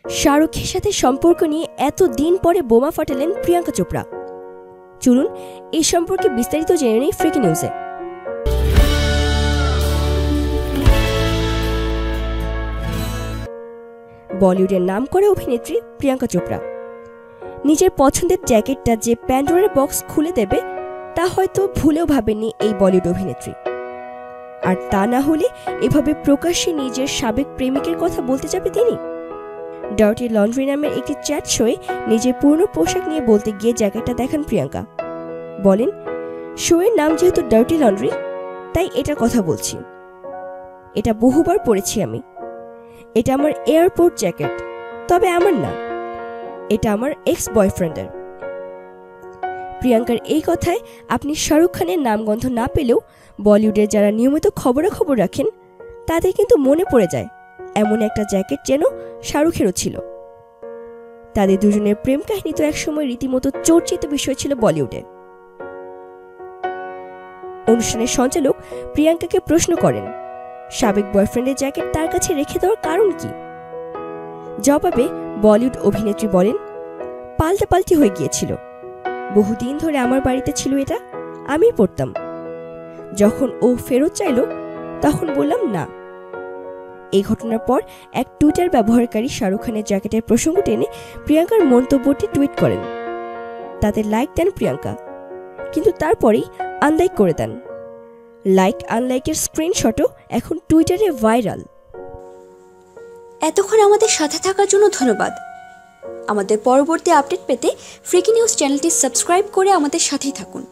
শাহরুখের সাথে সম্পর্ক নিয়ে এত দিন পরে বোমা ফাটালেন প্রিয়াঙ্কা চোপড়া। চলুন এই সম্পর্কে বিস্তারিত জেনে নেই ফ্রিকি নিউজে। বলিউডের নামকরা অভিনেত্রী প্রিয়াঙ্কা চোপড়া নিজের পছন্দের জ্যাকেটটা যে প্যান্ডোরার বক্স খুলে দেবে তা হয়তো ভুলেও ভাবেননি এই বলিউড অভিনেত্রী। আর তা না হলে এভাবে প্রকাশ্যে নিজের সাবেক প্রেমিকের কথা বলতে যাবে তিনি। ডার্টি লন্ড্রি নামের একটি চ্যাট শোয়ে নিজের পুরনো পোশাক নিয়ে বলতে গিয়ে জ্যাকেটটা দেখান প্রিয়াঙ্কা। বলেন, শোয়ের নাম যেহেতু ডার্টি লন্ড্রি তাই এটার কথা বলছি। এটা বহুবার পরেছি আমি। এটা আমার এয়ারপোর্ট জ্যাকেট, তবে আমার না, এটা আমার এক্স বয়ফ্রেন্ডের। প্রিয়াঙ্কার এই কথায় আপনি শাহরুখ খানের নামগন্ধ না পেলেও বলিউডের যারা নিয়মিত খবরাখবর রাখেন তাদের কিন্তু মনে পড়ে যায় এমন একটা জ্যাকেট যেন শাহরুখেরও ছিল। তাদের দুজনের প্রেম কাহিনী তো একসময় রীতিমতো চর্চিত বিষয় ছিল বলিউডে। অনুষ্ঠানের সঞ্চালক প্রিয়াঙ্কাকে প্রশ্ন করেন, সাবেক বয়ফ্রেন্ডের জ্যাকেট তার কাছে রেখে দেওয়ার কারণ কি? জবাবে বলিউড অভিনেত্রী বলেন, পাল্টাপাল্টি হয়ে গিয়েছিল। বহুদিন ধরে আমার বাড়িতে ছিল, এটা আমি পরতাম। যখন ও ফেরত চাইল তখন বললাম না। এই ঘটনার পর এক টুইটার ব্যবহারকারী শাহরুখ খানের জ্যাকেটের প্রসঙ্গ টেনে প্রিয়াঙ্কার মন্তব্যটি টুইট করেন। তাতে লাইক দেন প্রিয়াঙ্কা, কিন্তু তারপরেই আনলাইক করে দেন। লাইক আনলাইকের স্ক্রিনশটও এখন টুইটারে ভাইরাল। এতক্ষণ আমাদের সাথে থাকার জন্য ধন্যবাদ। আমাদের পরবর্তী আপডেট পেতে ফ্রিকি নিউজ চ্যানেলটি সাবস্ক্রাইব করে আমাদের সাথেই থাকুন।